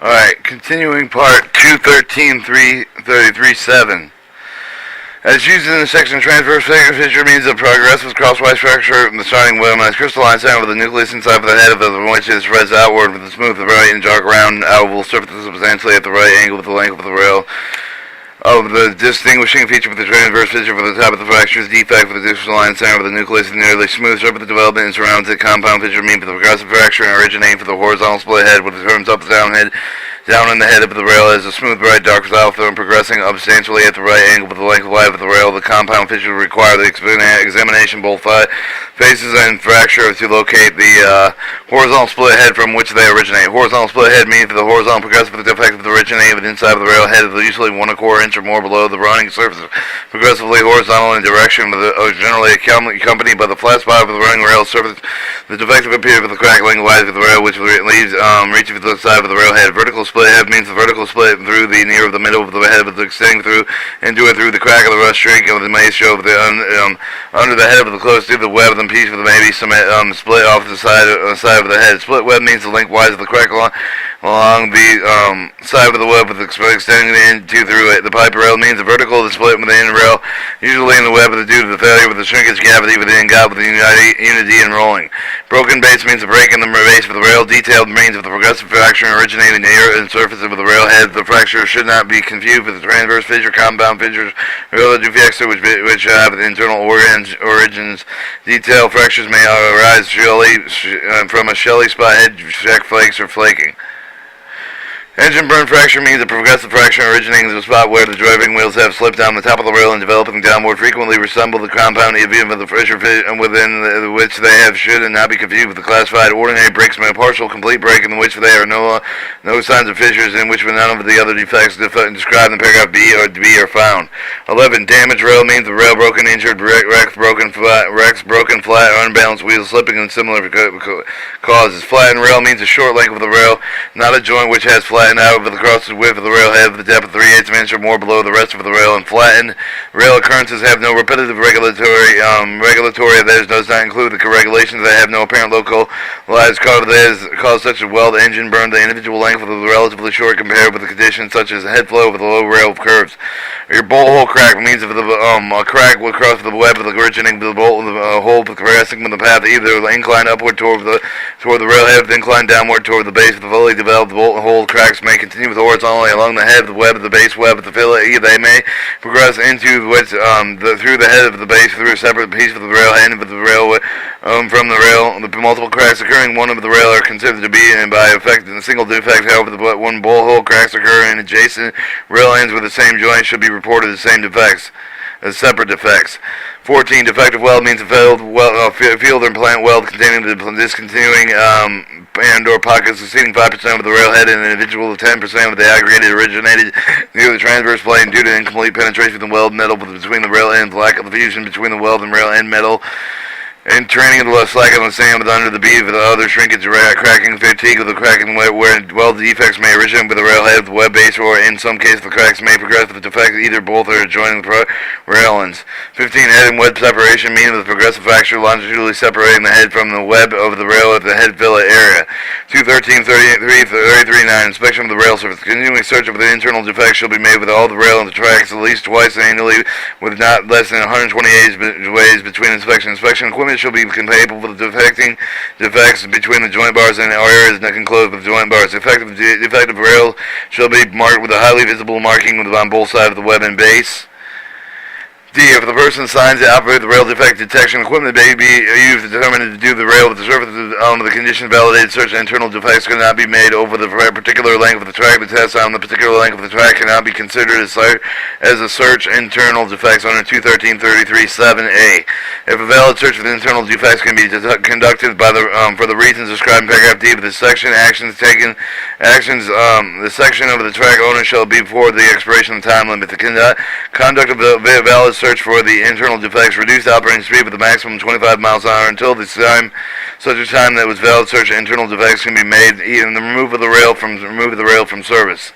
Alright, continuing part 213.333.7. As used in the section, transverse fissure means a progressive crosswise fracture in the starting wheel as crystalline sound with the nucleus inside of the head of the which is spreads outward with a smooth, right and dark round oval surface substantially at the right angle with the length of the rail. Of the distinguishing feature for the transverse fissure for the top of the fracture is defect for the crystalline center of the nucleus and nearly smooth surface of development and surrounds it. Compound fissure mean for the progressive fracture and originating for the horizontal split head with the terms up down head down in the head of the rail as a smooth, bright, dark south and progressing substantially at the right angle with the length of life of the rail. The compound fissure require the examination both faces and fracture to locate the horizontal split head from which they originate. Horizontal split head means for the horizontal progressive defect of the originating inside of the rail head is usually 1/4 inch or more below the running surface, progressively horizontal in direction with generally accompanied by the flat spot of the running rail surface. The defective appears with the crack lengthwise of the rail which leaves reaching to the side of the rail head. Vertical split head means the vertical split through the near of the middle of the head with the extending through into it through the crack of the rust shrink of the may show of the under the head of the close to the web of the piece with the maybe some split off the side of the head. Split web means the lengthwise of the crack along the side of the web with extending into through it. The pipe rail means the vertical of the split within the rail, usually in the web due to the failure with the shrinkage cavity within God with the unity and rolling. Broken base means the break in the base of the rail. Detailed means of the progressive fracture originating near the surface of the rail head. The fracture should not be confused with the transverse fissure, compound fissures, rail defects which have internal origins. Detailed fractures may arise from a shelly spot head, check flakes, or flaking. Engine burn fracture means a progressive fracture originating in the spot where the driving wheels have slipped down the top of the rail and developing downward frequently resemble the compound even with the fissure within which they have should and not be confused with the classified ordinary breaks may a partial complete break in which there are no signs of fissures in which none of the other defects described in paragraph B are found. 11. Damaged rail means the rail broken, injured, wrecks, broken flat, or unbalanced wheels slipping and similar causes. Flattened rail means a short length of the rail, not a joint which has flattened out over the cross width of the rail head with the depth of 3/8 inch or more below the rest of the rail. And flattened rail occurrences have no repetitive regulatory that does not include the regulations that have no apparent localized cause such as weld engine burn. The individual length of the relatively short compared with the conditions such as head flow with the low rail of curves. Your bolt hole crack means if a crack will cross the web of the originating the bolt hole progressing with the path either inclined upward toward the rail head, inclined downward toward the base of the fully developed bolt hole cracks may continue with horizontally along the head of the web of the base web of the fillet. They may progress into through the head of the base through a separate piece of the rail head of the rail from the rail. The multiple cracks occurring one of the rail are considered to be by effect in a single defect. However, when bolt hole cracks occur in adjacent rail ends with the same joint should be reported as same defects as separate defects. 14. Defective weld means a field or plant weld containing the discontinuing and or pockets exceeding 5% of the rail head and an individual of 10% of the aggregated originated near the transverse plane due to incomplete penetration of the weld metal between the rail ends, lack of fusion between the weld and rail end metal, and training of the left slack on the sand with under the bead of the other shrinkage, cracking, fatigue of the cracking where weld defects may originate with the rail head of the web base, or in some cases the cracks may progress with the defect either both or adjoining the rail ends. 15. Head and web separation meaning the progressive fracture longitudinally separating the head from the web of the rail at the head fillet area. 213.33.9. Inspection of the rail surface. Continuing search of the internal defects shall be made with all the rail and the tracks at least twice annually with not less than 120 ways between inspection. Inspection equipment shall be capable of detecting defects between the joint bars and areas not enclosed with joint bars. Defective rail shall be marked with a highly visible marking on both sides of the web and base. D. If the person signs to operate the rail defect detection equipment may be used to determine to do the rail with the surface of the condition validated search internal defects cannot be made over the particular length of the track. The test on the particular length of the track cannot be considered as a search internal defects under 213.33.7a. If a valid search for the internal defects can be conducted by for the reasons described in paragraph D of this section, the section of the track owner shall be before the expiration of the time limit. The conduct of a valid search search for the internal defects, reduce operating speed with a maximum 25 miles an hour until the time, such a time that was valid search of internal defects can be made, even the remove of the rail from service.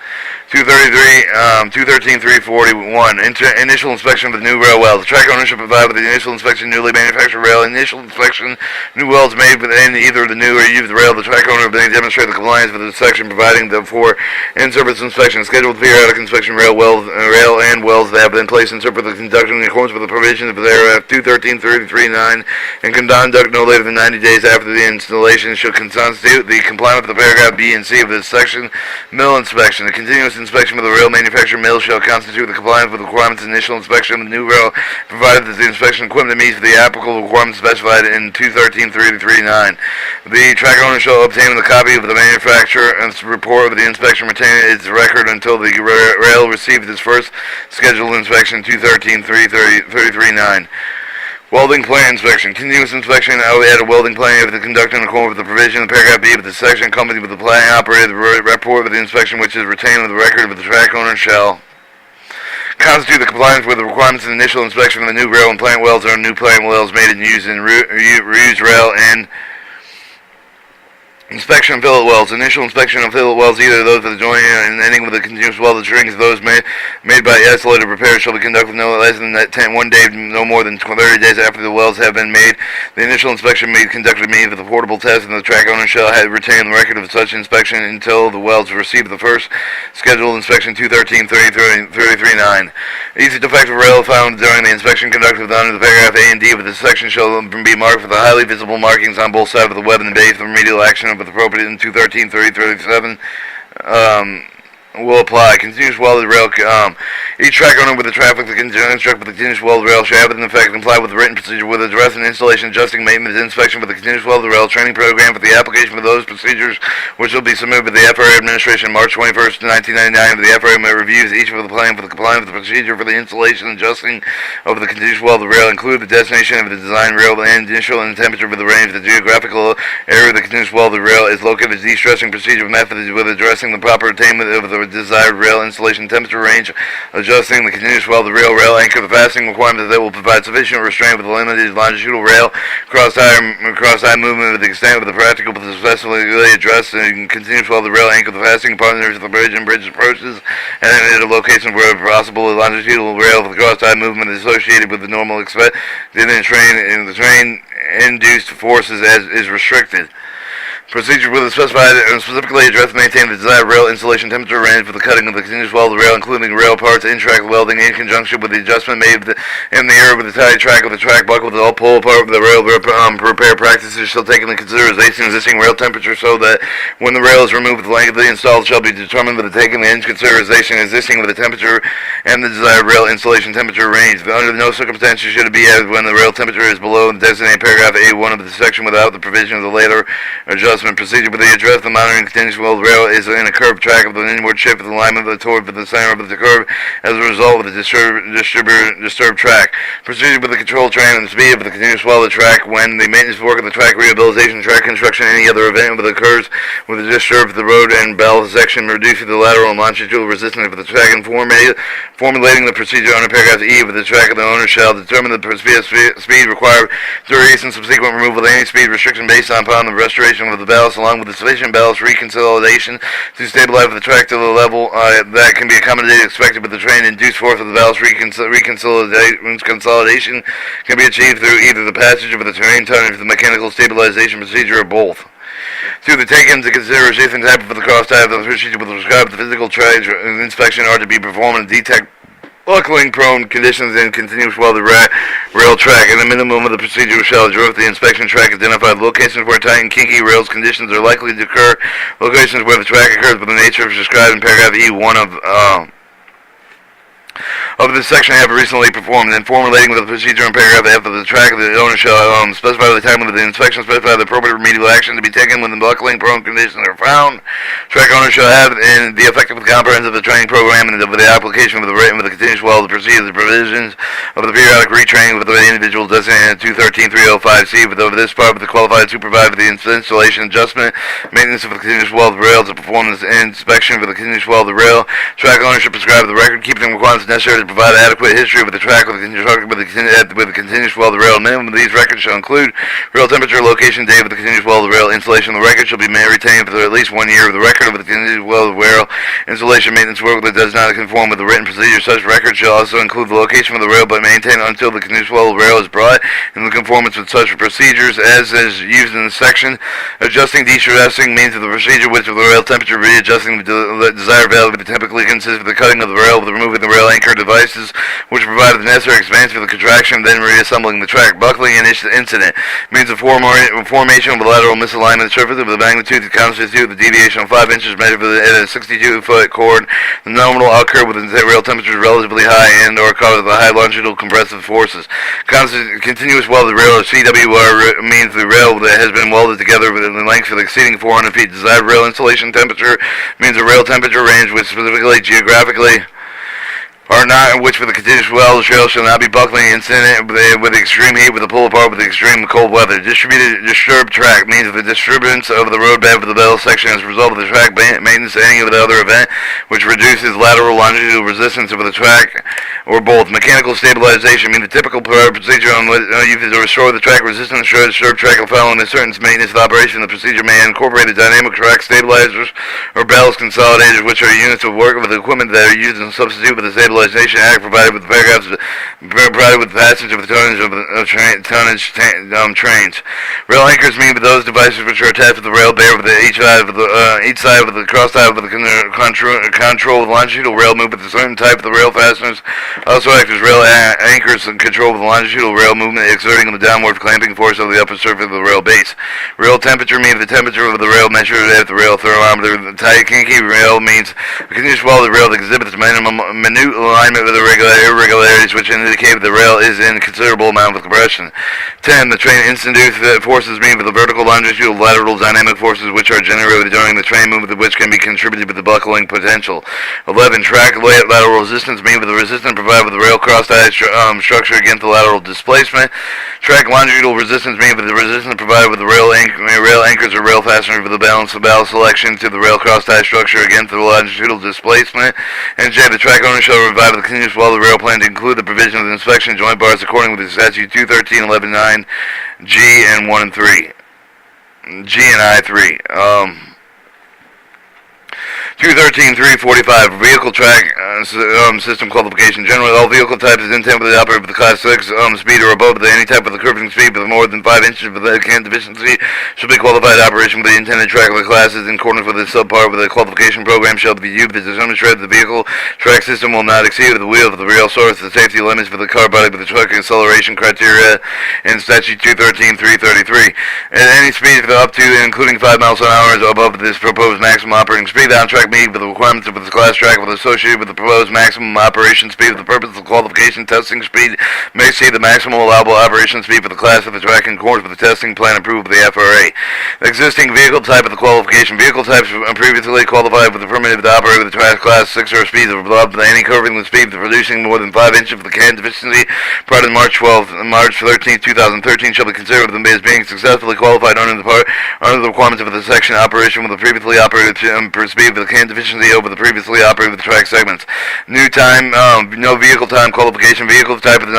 213.341. Initial inspection of the new rail welds. The track ownership provided with the initial inspection newly manufactured rail. Initial inspection new welds made within either the new or used rail. The track owner may demonstrate the compliance with the section, providing for in-service inspection. Scheduled periodic inspection rail and welds that have been placed in service for the conducting in accordance with the provisions of paragraph 213.33.9 and conduct no later than 90 days after the installation should constitute the compliance with the paragraph B and C of this section. Mill inspection. The continuous inspection of the rail manufacturer mill shall constitute the compliance with the requirements of initial inspection of the new rail, provided that the inspection equipment meets the applicable requirements specified in 213.339. The track owner shall obtain a copy of the manufacturer's report of the inspection, retain its record until the rail receives its first scheduled inspection. 213.339. Welding plan inspection. Continuous inspection at a welding plant if the conductor in accordance with the provision of paragraph B of the section accompanied with the plant operator, the report of the inspection which is retained with the record of the track owner shall constitute the compliance with the requirements of the initial inspection of the new rail and plant welds or new plant welds made and used in reused rail and inspection of fillet welds. Initial inspection of fillet welds, either those of the joint and ending with the continuous welded strings, those made by isolated repairs, shall be conducted no less than 1 day, no more than 30 days after the welds have been made. The initial inspection may be conducted immediately with a portable test, and the track owner shall retain the record of such inspection until the welds receive the first scheduled inspection. 213.339. Each defective rail found during the inspection conducted under the paragraph A and D of this section shall be marked with the highly visible markings on both sides of the web and the base of the remedial action with appropriate in 213.337 will apply. Continuous welded rail. Each track owner with the traffic that can instruct with the continuous welded rail shall have in effect comply with the written procedure with address and installation, adjusting, maintenance, inspection for the continuous welded rail training program for the application of those procedures which will be submitted to the FRA administration March 21st, 1999. The FRA reviews each of the plan for the compliance with the procedure for the installation and adjusting of the continuous welded rail, include the destination of the design rail and initial and temperature for the range. The geographical area of the continuous welded rail is located. The de-stressing procedure methods with addressing the proper attainment of the desired rail installation temperature range, adjusting the continuous welded rail anchor, the fastening requirements that will provide sufficient restraint with the limited longitudinal rail, cross-eye movement with the extent of the practical but successfully addressed and continuous welded rail anchor, the fastening partners of the bridge and bridge approaches, and at a location where possible longitudinal rail for the cross-eye movement is associated with the normal expected in the train induced forces as is restricted. Procedure with a specified and specifically addressed to maintain the desired rail installation temperature range for the cutting of the continuous welded rail, including rail parts, in-track welding, in conjunction with the adjustment made in the area with the tie track of the track buckle, the all pull apart of the rail repair practices shall take into consideration existing rail temperature, so that when the rail is removed, the length of the installed shall be determined with the taking into consideration existing with the temperature and the desired rail installation temperature range. Under no circumstances should it be as when the rail temperature is below the designated paragraph A1 of the section without the provision of the later adjustment procedure. But the address the monitoring continuous welded rail is in a curved track of the inward shift of the alignment of the toward the center of the curve as a result of the disturbed track. Procedure with the control train and the speed of the continuous welded track when the maintenance work of the track rehabilitation, track construction, any other event that occurs with the disturbed the road and bell section, reducing the lateral and longitudinal resistance of the track, and formulating the procedure under paragraph E of the track of the owner shall determine the speed required duration subsequent removal of any speed restriction based upon the restoration of the ballast along with the sufficient ballast reconciliation to stabilize the track to the level that can be accommodated expected with the train induced force of the ballast reconciliation can be achieved through either the passage of the terrain tonnage, the mechanical stabilization procedure, or both. 2. The take into consideration type of the cross type of the procedure with prescribed the physical inspection are to be performed and detect buckling prone conditions in continuous welded rail track. And the minimum of the procedure shall address the inspection track identify locations where tight and kinky rails conditions are likely to occur, locations where the track occurs with the nature described in paragraph E1 of this section have recently performed, and formulating with the procedure in paragraph F of the track, the owner shall specify the time of the inspection, specify the appropriate remedial action to be taken when the buckling prone conditions are found. Track owner shall have in the effective comprehensive of the training program and the application of the written with the continuous weld to proceed the provisions of the periodic retraining with the individual designated 213.305C with over this part with the qualified supervisor for the installation, adjustment, maintenance of the continuous weld rail to perform the inspection for the continuous weld rail. Track owner should prescribe the record keeping requirements necessary to provide adequate history with the track with the continuous weld rail. Minimum of these records shall include rail temperature, location, date of the continuous weld rail installation. The record shall be retained for at least 1 year. Of the record of the continuous weld rail installation maintenance work that does not conform with the written procedure. Such record shall also include the location of the rail but maintained until the continuous weld rail is brought in the conformance with such procedures as is used in the section. Adjusting, de-stressing means of the procedure which of the rail temperature readjusting the desired value typically consists of the cutting of the rail with removing the rail anchor devices which provide the necessary expansion for the contraction, then reassembling the track. Buckling incident means the formation of a lateral misalignment surface of the magnitude to constitute the deviation of 5 inches measured at a 62-foot chord. The nominal occur with the rail temperature relatively high and or caused by high longitudinal compressive forces. Continuous welded rail or CWR means the rail that has been welded together with the length of exceeding 400 feet. Desired rail installation temperature means the rail temperature range which specifically geographically or not in which for the continuous weld rail shall not be buckling incident with extreme heat with the pull apart with extreme cold weather. Disturbed track means the disturbance of the road bed of the metal section as a result of the track maintenance any of the other event which reduces lateral longitudinal resistance of the track or both. Mechanical stabilization means the typical procedure on used to restore the track resistance. Disturbed track following a certain maintenance of operation. The procedure may incorporate a dynamic track stabilizers or ballast consolidators which are units of work with the equipment that are used in substitute with the stabilization act provided with the paragraphs provided with the passage of the tonnage trains. Rail anchors mean those devices which are attached to the rail bear with each side of the cross side of the control with longitudinal rail movement. A certain type of the rail fasteners also act as rail anchors and control with the longitudinal rail movement exerting the downward clamping force of the upper surface of the rail base. Rail temperature means the temperature of the rail measured at the rail thermometer. The tight kinky rail means a continuous welded rail that exhibits minute alignment with the irregularities which indicate the rail is in considerable amount of compression. 10. The train induced forces mean the vertical, longitudinal, lateral dynamic forces which are generated during the train movement which can be contributed with the buckling potential. 11. Track lateral resistance mean the resistance provided with the rail cross-tie structure against the lateral displacement. Track longitudinal resistance mean the resistance provided with the rail anchors or rail fasteners with the balance of ballast selection to the rail cross-tie structure against the longitudinal displacement. And J. The track owner shall revive the continuous welded rail plan to include the provision of the inspection joint bars according with the statute 213.11.9 G and 1 and 3. G and I 3. 213.345 Vehicle track system qualification. Generally, all vehicle types is intended to operate with the Class 6 speed or above any type of the curving speed with more than 5 inches of the can deficiency should be qualified operation with the intended track of the classes in accordance with the subpart with the qualification program shall be used to demonstrate that the vehicle track system will not exceed the wheel of the rail source the safety limits for the car body with the truck acceleration criteria in statute 213.333 at any speed up to and including 5 miles an hour above this proposed maximum operating speed. On track meet with the requirements of the class track with associated with the proposed maximum operation speed for the purpose of qualification testing speed may exceed the maximum allowable operation speed for the class of the track in accordance with the testing plan approved by the FRA. The existing vehicle type of the qualification. Vehicle types previously qualified with the permitted to operate with the track class 6 or speeds above any curving the speed for producing more than 5 inches of the can deficiency prior to March 13, 2013 shall be considered as being successfully qualified under the requirements of the section operation with the previously operated per speed with the can deficiency over the previously operated with the track segments. New time, no vehicle time qualification. Vehicle type of the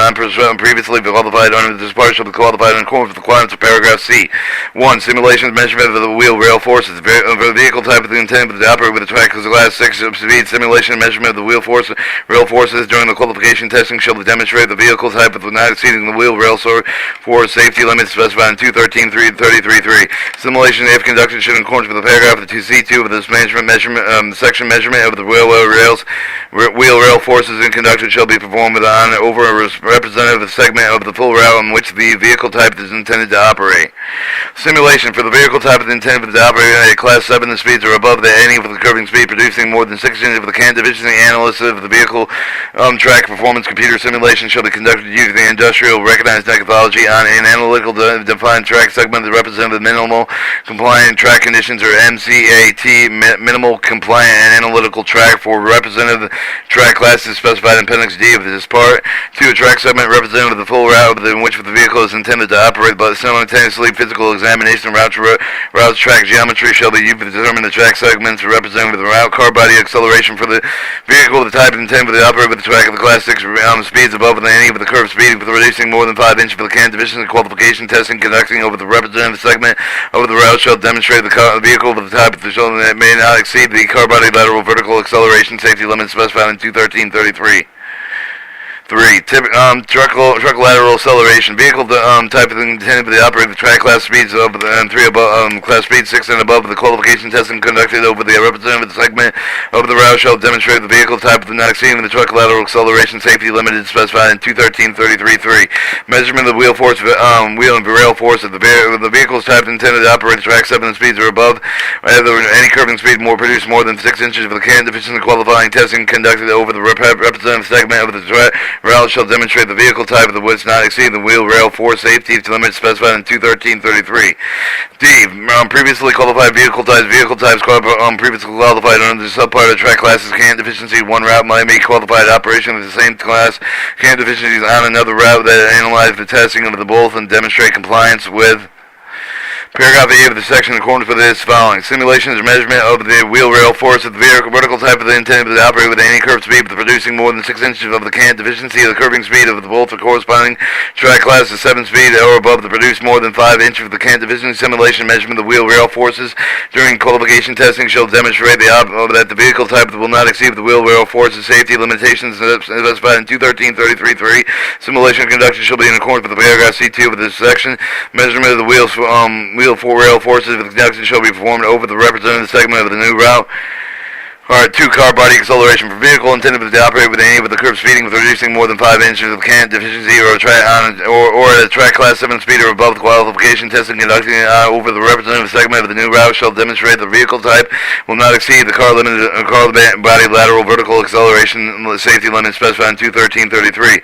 previously qualified under this part shall be qualified in accordance with the requirements of paragraph C. 1. Simulations measurement of the wheel rail forces. Vehicle type of the intent to operate with the track class 6 speed. Simulation measurement of the wheel force rail forces during the qualification testing shall demonstrate the vehicle type of not exceeding the wheel rail force safety limits specified in 213.333. Simulation, if conducted, should in accordance with the paragraph of the 2C2 of this measurement section measurement of the wheel rail forces and conductors shall be performed over a representative segment of the full route on which the vehicle type is intended to operate. Simulation for the vehicle type is intended to operate at Class 7. The speeds are above any of the curving speed, producing more than 6 inches of the can deficiency. Analysis of the vehicle track performance computer simulation shall be conducted using the industrial recognized methodology on an analytical defined track segment that represents the minimal compliant track conditions, or MCAT, minimal compliant and analytical track for representative track classes specified in Appendix D of this part. 2. A track segment representative of the full route in which the vehicle is intended to operate, but simultaneously physical examination of route track geometry shall be used to determine the track segments represented with the route. Car body acceleration for the vehicle of the type intended to operate with the track of the Class 6 speeds above any of the curved speed, with reducing more than 5 inches for the can division. Qualification testing conducting over the representative segment over the route shall demonstrate the vehicle of the type of the shoulder that may not exceed the car body lateral vertical acceleration safety limit specified in 213.33. 3. Truck lateral acceleration. Vehicle type is intended to operate the track class speeds of class speed 6 and above. The qualification testing conducted over the representative segment of the route shall demonstrate the vehicle type of not exceeding the truck lateral acceleration safety limit specified in 213.33.3. Measurement of the wheel and rail force of the vehicle's type intended to operate track 7 speeds or above. Any curving speed produce more than 6 inches of the can deficiency. Qualifying testing conducted over the representative segment of the route shall demonstrate the vehicle type of the which not exceed the wheel rail force safety limit specified in 213.33. D. Previously qualified vehicle types. Vehicle types previously qualified under the subpart of the track classes can deficiency. One route might be qualified operation of the same class can deficiencies on another route that analyze the testing of the both and demonstrate compliance with. Paragraph A of the section in accordance with this following. Simulations or measurement of the wheel rail force of the vehicle vertical type of the intended to operate with any curved speed with producing more than 6 inches of the can deficiency of the curving speed of the both the corresponding track class of 7 speed or above to produce more than 5 inches of the can deficiency. Simulation measurement of the wheel rail forces during qualification testing shall demonstrate that the vehicle type will not exceed the wheel rail forces safety limitations specified in 213.33.3. Simulation conduction shall be in accordance with the paragraph C2 of this section. Measurement of the wheel rail forces with conduction shall be performed over the representative segment of the new route. 2. Car body acceleration for vehicle intended to operate with any of the curved speeding with reducing more than 5 inches of can deficiency or at a track class 7 speed or above. The qualification testing conducting over the representative segment of the new route shall demonstrate the vehicle type will not exceed the car body lateral vertical acceleration safety limit specified in 213.33.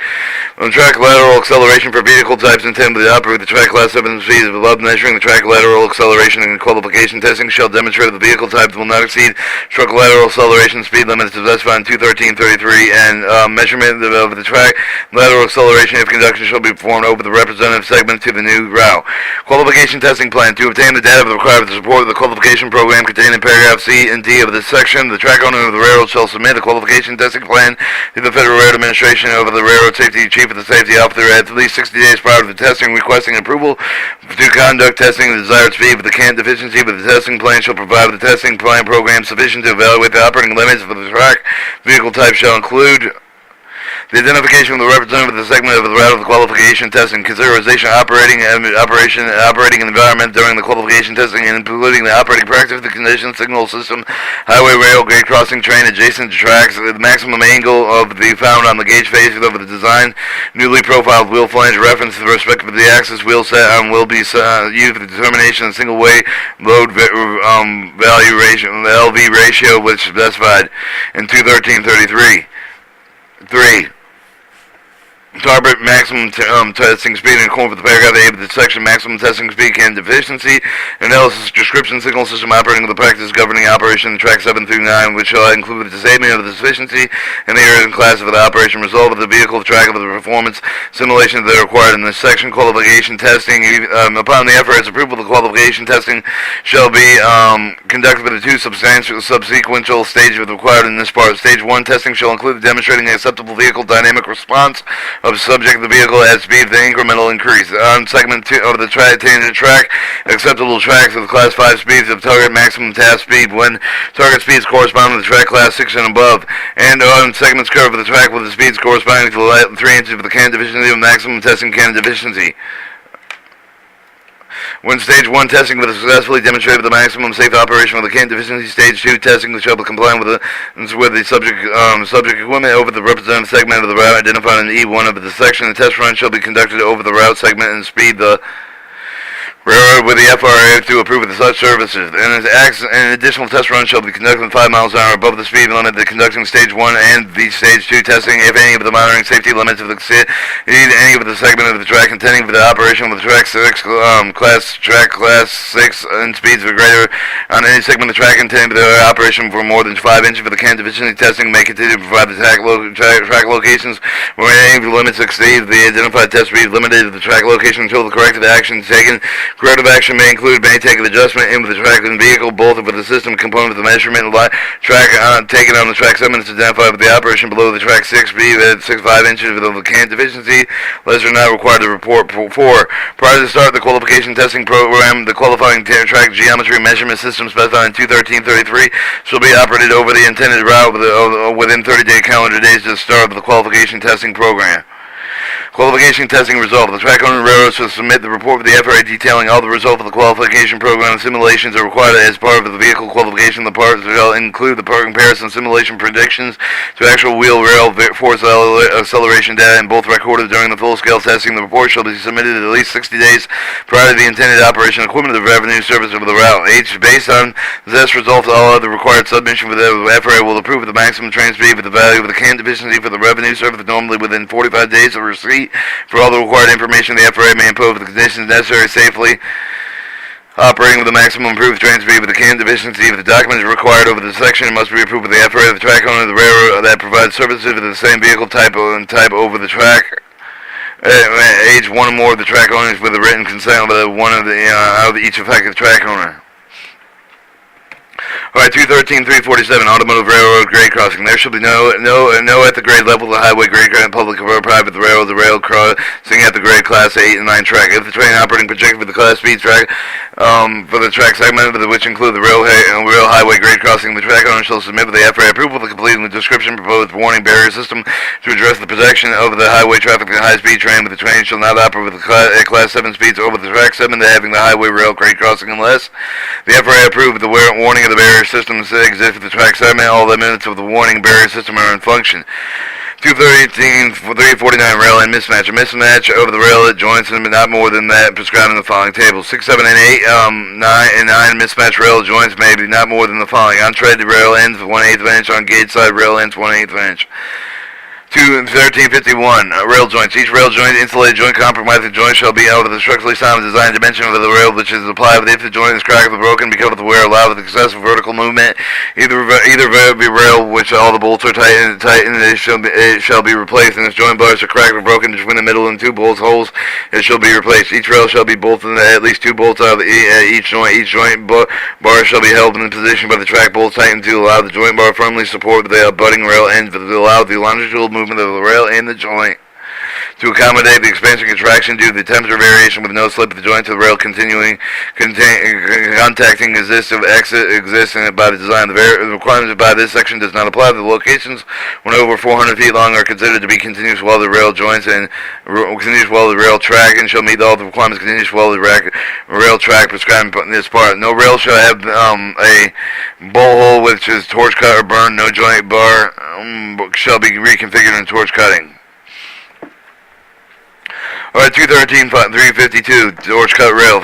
Track lateral acceleration for vehicle types intended to operate the track class 7 speed above. Measuring the track lateral acceleration and qualification testing shall demonstrate the vehicle type will not exceed truck lateral acceleration speed limits specified in 213.33, and measurement of the track lateral acceleration if conduction shall be performed over the representative segment to the new route. Qualification testing plan. To obtain the data required to support the qualification program contained in paragraph C and D of this section, the track owner of the railroad shall submit a qualification testing plan to the Federal Railroad Administration over the Railroad Safety Chief of the Safety Officer at least 60 days prior to the testing, requesting approval to conduct testing the desired speed with the can deficiency. But the testing plan shall provide the testing plan program sufficient to evaluate the operating limits for the track. Vehicle type shall include the identification of the representative of the segment of the route of the qualification testing, consideration operating environment during the qualification testing, including the operating practice, the condition, signal system, highway, rail, grade crossing, train adjacent to tracks, the maximum angle of the found on the gauge faces of the design, newly profiled wheel flange, reference to the respect of the axis wheel set on will be used for the determination of single way load value ratio, the LV ratio, which is specified in 213.33. 3. Target maximum testing speed in accordance with the paragraph A of the section. Maximum testing speed can deficiency analysis description signal system operating with the practice governing operation in track 7 through 9, which shall include the statement of the deficiency and the area and class of the operation result of the vehicle track of the performance simulation that are required in this section. Qualification testing upon the FRA's approval, the qualification testing shall be conducted with the 2 subsequential stages required in this part. Stage 1 testing shall include demonstrating an acceptable vehicle dynamic response of subject of the vehicle at speed with an incremental increase. On segment 2 of the tangent track, acceptable tracks with class 5 speeds of target maximum task speed when target speeds correspond to the track class 6 and above, and on segments curved of the track with the speeds corresponding to the 3 inches of the can deficiency of maximum testing can deficiency. When Stage 1 testing was successfully demonstrated the maximum safe operation of the can deficiency, Stage 2 testing shall be compliant with the subject equipment over the representative segment of the route identified in E1 of the section. The test run shall be conducted over the route segment and speed the railroad with the FRA to approve of such services. An additional test run shall be conducted 5 miles an hour above the speed limit. The conducting Stage 1 and the Stage 2 testing, if any, of the monitoring safety limits of the any of the segment of the track intending for the operation of the track 6 class 6 and speeds of greater on any segment of the track intending for the operation for more than 5 inches for the can deficiency testing may continue to provide the track locations where any of the limits exceed the identified test speed limited to the track location until the corrective action is taken. Corrective action may include may take an adjustment in with the track and vehicle, both with the system component of the measurement track taken on the track segments identified with the operation below the track 6 speed at 6.5 inches with the can deficiency, less or not required to report. 4. Prior to the start of the qualification testing program, the qualifying track geometry measurement system specified in 213.33 shall be operated over the intended route within 30 calendar days to the start of the qualification testing program. Qualification testing result. The track owner railroad shall submit the report with the FRA detailing all the results of the qualification program. Simulations are required as part of the vehicle qualification. The parts shall include the part comparison simulation predictions to actual wheel rail force acceleration data, and both recorded during the full-scale testing. The report shall be submitted at least 60 days prior to the intended operation equipment of the revenue service of the route. H. Based on this results, all other required submission for the FRA will approve of the maximum train speed with the value of the can deficiency for the revenue service normally within 45 days of receipt. For all the required information, the FRA may impose the conditions necessary safely operating with the maximum approved train speed with the can deficiency. If the documents required over the section must be approved by the FRA, the track owner of the railroad that provides services for the same vehicle type over the track. Age one or more of the track owners with a written consent of one of each affected track owner. Alright, 213.347, automotive railroad grade crossing. There shall be no at the grade level of the highway grade public or private the rail crossing at the grade class 8 and 9 track. If the train operating projected for the class B track for the track segment which include the rail highway grade crossing, the track owner shall submit with the FRA approval the completing the description proposed warning barrier system to address the protection of the highway traffic and high speed train, but the train shall not operate with the class 7 speeds over the track segment having the highway rail grade crossing unless the FRA approved the warning of the barrier systems that exist for the track segment. All the minutes of the warning barrier system are in function. 213.349, rail end mismatch. A mismatch over the rail at joints and not more than that prescribed in the following tables. 6, 7, and 8, 9 mismatch rail joints may be not more than the following. On tread rail ends 1/8 inch. On gauge side rail ends 1/8 inch. 213.51, rail joints. Each rail joint, insulated joint, compromising joint shall be out of the structurally sound design dimension of the rail which is applied if the joint is cracked or broken because of the wear allowed with excessive vertical movement. Either be rail which all the bolts are tightened it shall be replaced, and if joint bars are cracked or broken between the middle and 2 bolts holes, it shall be replaced. Each rail shall be bolted at least 2 bolts out of each joint. Each joint bar shall be held in position by the track bolts tightened to allow the joint bar firmly support the abutting rail ends to allow the longitudinal movement of the rail and the joint. To accommodate the expansion contraction due to the temperature variation with no slip of the joint to the rail contacting exists by the design. The requirements by this section does not apply. The locations when over 400 feet long are considered to be continuous while the rail joints and continuous while the rail track and shall meet all the requirements continuous while the rail track prescribed in this part. No rail shall have a bowl hole which is torch cut or burned. No joint bar shall be reconfigured in torch cutting. Alright, 213.352, torch cut rail.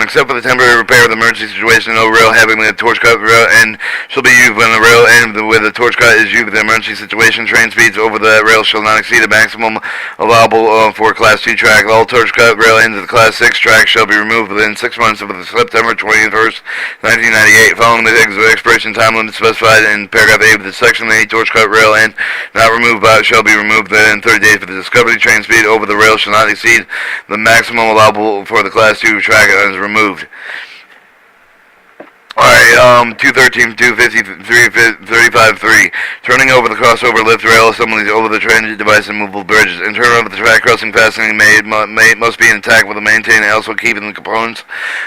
Except for the temporary repair of the emergency situation, no rail having a torch cut rail end shall be used when the rail end with a torch cut is used for the emergency situation. Train speeds over the rail shall not exceed a maximum allowable for Class 2 track. All torch cut rail ends of the Class 6 track shall be removed within 6 months of September 21st, 1998. Following the expiration time limit specified in paragraph 8 of the section, any torch cut rail end not removed shall be removed within 30 days for the discovery. Train speed over the rail shall not exceed the maximum allowable for the Class 2 track is removed. Alright, 213.253.35.3. Turning over the crossover lift rail assemblies over the transit device and movable bridges. And turn over the track crossing fastening must be intact with the maintain and also keeping the components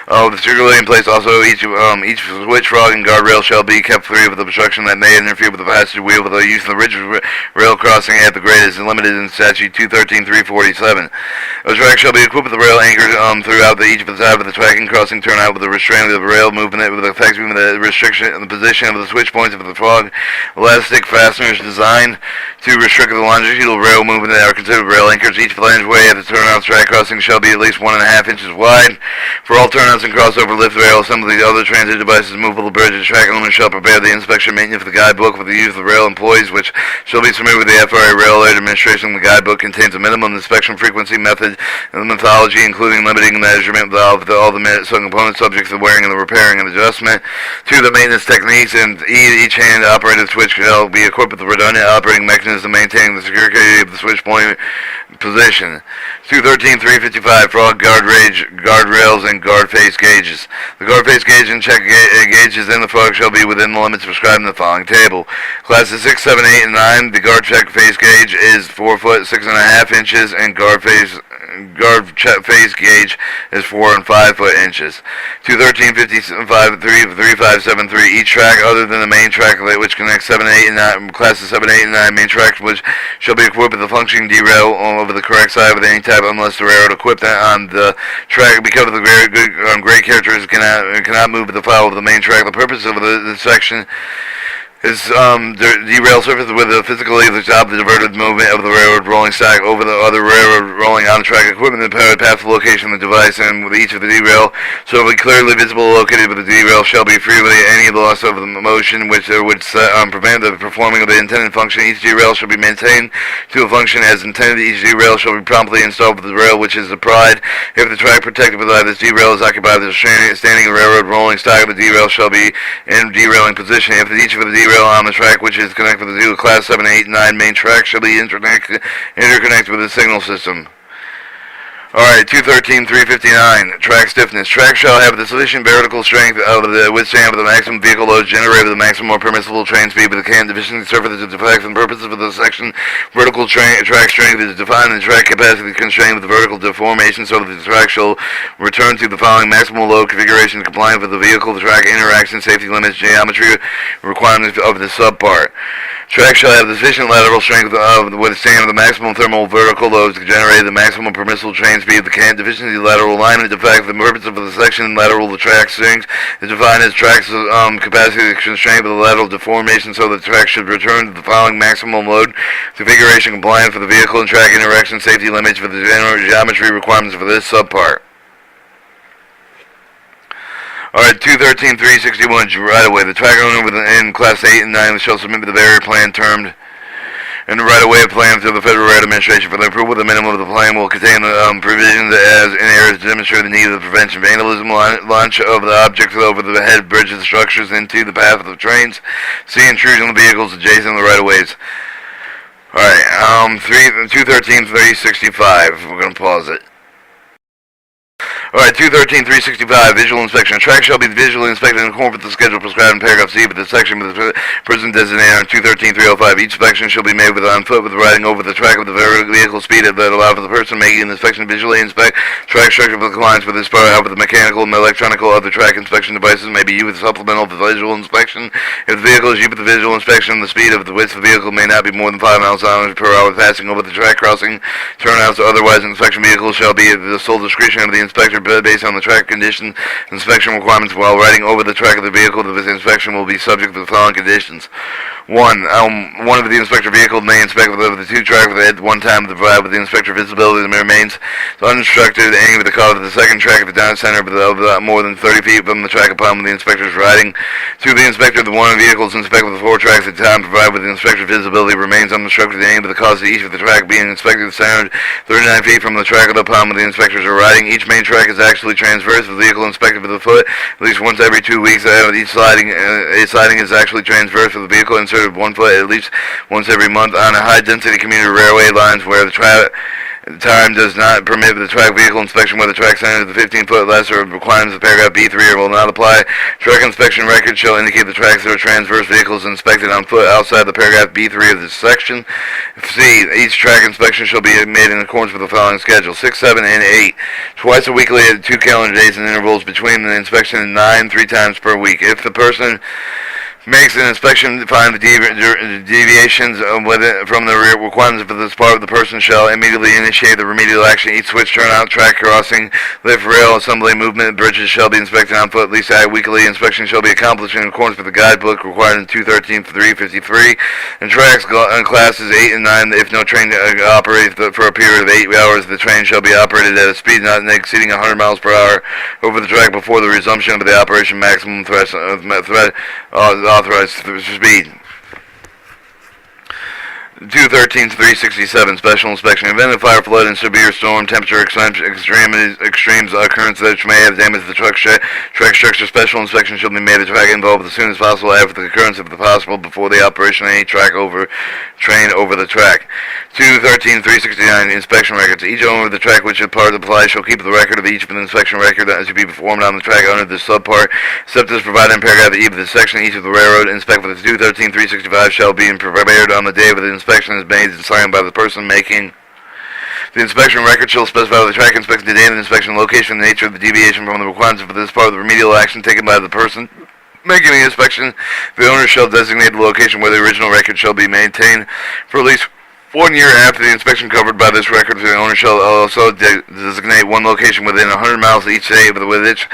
of the securely in place. Also, each switch rod and guardrail shall be kept free of the obstruction that may interfere with the passenger wheel. With the use of the rigid rail crossing at the grade is limited in Statute 213-347. The track shall be equipped with the rail anchored throughout each of the side of the track and crossing turnout with a restraint of the rail movement with effective the restriction and the position of the switch points of the frog elastic fasteners designed to restrict the longitudinal rail movement that are considered rail anchors. Each flangeway at the turnout track crossing shall be at least 1.5 inches wide. For all turnouts and crossover lift rail assemblies, other transit devices, movable bridges, track owners shall prepare the inspection maintenance of the guidebook with the use of the rail employees, which shall be submitted with the FRA Rail Administration. The guidebook contains a minimum inspection frequency method and methodology, including limiting measurement of all the components subject to the wearing and the repairing and adjustment to the maintenance techniques, and each hand operated switch shall be equipped with the redundant operating mechanism maintaining the security of the switch point position. 213-355 frog guardrails and guard face gauges. The guard face gauge and check gauges in the frog shall be within the limits prescribed in the following table. Classes 6, 7, 8, and 9. The guard check face gauge is 4 foot 6.5 inches, and guard face gauge is 4 and 5 foot inches. 213-55-3573. Each track other than the main track which connects 7, 8, and 9, classes 7, 8, and 9 main tracks which shall be equipped with a functioning derail over the correct side with any type unless the railroad equipped on the track because of the very good grade characteristics cannot move with the file of the main track. The purpose of this section is derail surface with the physically the top the diverted movement of the railroad rolling stock over the other railroad rolling on the track equipment and path location of the device, and with each of the derail shall be clearly visible located with the derail shall be free with any loss of the motion which would prevent the performing of the intended function. Each derail shall be maintained to a function as intended. Each derail shall be promptly installed with the rail which is applied. If the track protected by this derail is occupied with the standing railroad rolling stock, the derail shall be in derailing position. If each of the derail on the track which is connected with the class 7, 8, and 9 main track shall be interconnected with the signal system. Alright, 213-359, track stiffness. Track shall have the sufficient vertical strength of the withstand with the maximum vehicle load generated with the maximum or permissible train speed, but the can deficiency surface is defect for the purposes of the section. Vertical track strength is defined and track capacity constrained with the vertical deformation so that the track shall return to the following maximal load configuration compliant with the vehicle, the track interaction, safety limits, geometry requirements of the subpart. Track shall have the sufficient lateral strength of withstand the maximum thermal vertical loads to generate the maximum permissible train speed. The can deficiency lateral alignment defect. The purpose of the section lateral the track strength is defined as track's capacity constrained with the lateral deformation so the track should return to the following maximum load configuration compliant for the vehicle and track interaction safety limits for the geometry requirements for this subpart. Alright, 213-361 right away. The track owner within class 8 and 9 shall submit the barrier plan termed and the right-of-way plan to the Federal Railroad Administration for the approval. The minimum of the plan will contain provisions as in areas to demonstrate the need of the prevention of vandalism, launch of the objects over the head bridges, structures into the path of the trains, see intrusion of vehicles adjacent to the right-of-ways. Alright, 213-365. We're going to pause it. Alright, 213-365, visual inspection. A track shall be visually inspected in accordance with the schedule prescribed in paragraph C, but the section with the person designated on 213-305. Each inspection shall be made on foot with riding over the track with the vehicle speed that allow for the person making the inspection visually inspect track structure for compliance with this part. However, the mechanical and electronic other track inspection devices may be used with supplemental visual inspection. If the vehicle is used with the visual inspection, the speed of the width of the vehicle may not be more than 5 miles per hour passing over the track crossing turnouts. Otherwise, an inspection vehicle shall be at the sole discretion of the inspector based on the track condition inspection requirements. While riding over the track of the vehicle, the inspection will be subject to the following conditions. One of the inspector vehicle may inspect the two tracks at one time to provide with the inspector visibility that remains unobstructed, aiming with the car of the second track at the down center of more than 30 feet from the track upon the inspector is riding. To the inspector, the one vehicles inspect with the four tracks at a time provide with the inspector visibility remains unobstructed, aiming with the cause of each of the track being inspected centered 39 feet from the track of the upon where the inspectors are riding. Each main track is actually transverse with the vehicle inspected with the foot at least once every 2 weeks. Each sliding is actually transverse with the vehicle inserted 1 foot at least once every month on a high-density commuter railway lines where the Time does not permit the track vehicle inspection where the track center is 15 foot less or requirements of paragraph B3 will not apply. Track inspection records shall indicate the tracks that are transverse vehicles inspected on foot outside the paragraph B3 of this section. C. Each track inspection shall be made in accordance with the following schedule: 6, 7, and 8. Twice a weekly at 2 calendar days and intervals between the inspection and 9, 3 times per week. If the person makes an inspection to find the deviations from the requirements for this part of the person shall immediately initiate the remedial action. Each switch, turnout, track crossing, lift, rail, assembly, movement, bridges shall be inspected on foot. At least a weekly inspection shall be accomplished in accordance with the guidebook required in 213-353. And tracks in classes 8 and 9, if no train operates for a period of 8 hours, the train shall be operated at a speed not exceeding 100 miles per hour over the track before the resumption of the operation maximum authorized speed. 213-367 Special Inspection. Event of fire, flood, and severe storm, temperature extremes occurrence that may have damaged the track structure. Special inspection shall be made of the track involved as soon as possible after the occurrence of the possible before the operation of any train over the track. 213-369 Inspection records. Each owner of the track which is part of the fly shall keep the record of each of the inspection record that is to be performed on the track under this subpart, except as provided in paragraph E of this section. Each of the railroad inspect for the 213-365 shall be prepared on the day of the inspection is made and signed by the person making the inspection record. Shall specify the track inspection, the date of the inspection, location, the nature of the deviation from the requirements for this part of the remedial action taken by the person making the inspection. The owner shall designate the location where the original record shall be maintained for at least 1 year after the inspection covered by this record. The owner shall also designate one location within 100 miles of each state with which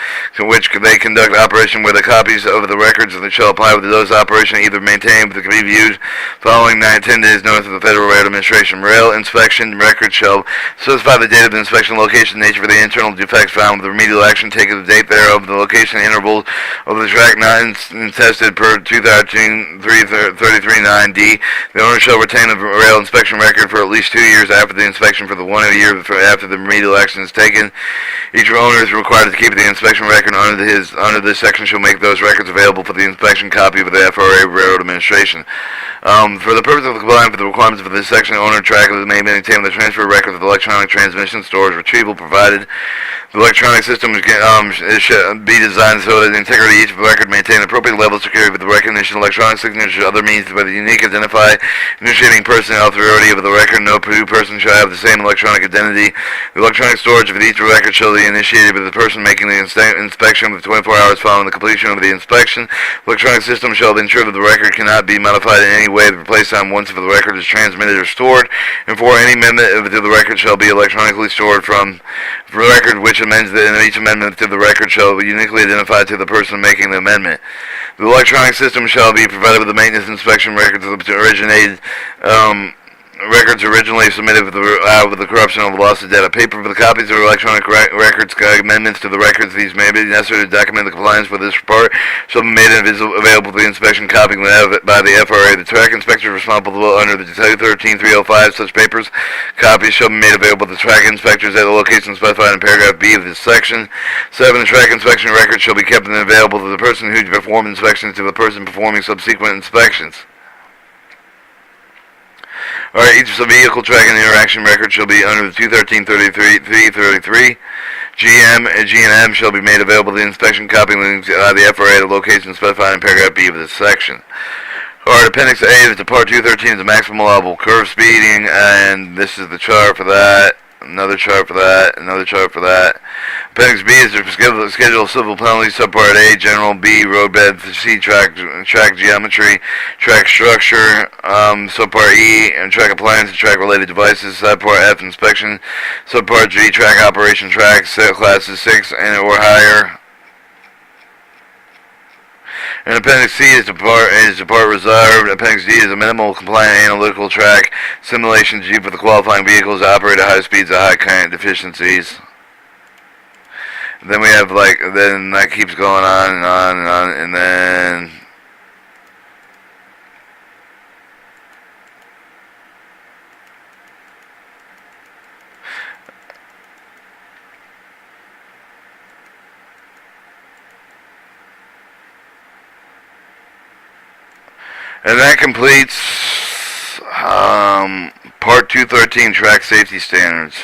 they conduct operation where the copies of the records that shall apply with those operation either maintained but can be viewed following 10 days notice of the Federal Railroad Administration. Rail inspection records shall specify the date of the inspection, location, nature for the internal defects found with the remedial action taken, the date thereof, the location, interval of the track not tested per 213-333-9D. The owner shall retain the rail inspection record for at least 2 years after the inspection for the 1 year after the remedial action is taken. Each owner is required to keep the inspection record under this section shall make those records available for the inspection copy of the FRA Railroad Administration. For the purpose of complying with the requirements of this section, owner track may maintain the transfer record of the electronic transmission storage retrieval provided. The electronic system should be designed so that the integrity of each record maintain appropriate level of security with the recognition, electronic signature, other means by the unique identify initiating person and authority of the record. No two persons shall have the same electronic identity. The electronic storage of each record shall be initiated by the person making the inspection within 24 hours following the completion of the inspection. The electronic system shall ensure that the record cannot be modified in any way to replace time once if the record is transmitted or stored, and for any amendment to the record shall be electronically stored from the record which amends each amendment to the record shall be uniquely identified to the person making the amendment. The electronic system shall be provided with the maintenance inspection records of the originated records originally submitted with the corruption of the loss of data. Paper for the copies of electronic records, amendments to the records. These may be necessary to document the compliance with this report. Shall be made available for the inspection copy by the FRA. The track inspector responsible under the 213-305 such papers. Copies shall be made available to track inspectors at the location specified in paragraph B of this section. 7. The track inspection records shall be kept and available to the person who performed inspections to the person performing subsequent inspections. Alright, each vehicle track and interaction record shall be under the 213-333. G&M shall be made available to the inspection copy links the FRA at the location specified in paragraph B of this section. Alright, Appendix A is the Part 213 is the maximum allowable curve speeding, and this is the chart for that. Another chart for that, another chart for that. Appendix B is the schedule of civil penalties. Subpart A, general. B, roadbed. C, track geometry, track structure. Subpart E, and track appliance and track related devices. Subpart F, inspection. Subpart G, track operation tracks, classes 6 and or higher. And Appendix C is the part reserved. Appendix D is a minimal compliant analytical track simulation G for the qualifying vehicles that operate at high speeds at high current deficiencies. And then we have then that keeps going on and on and on, and then that completes Part 213, Track Safety Standards.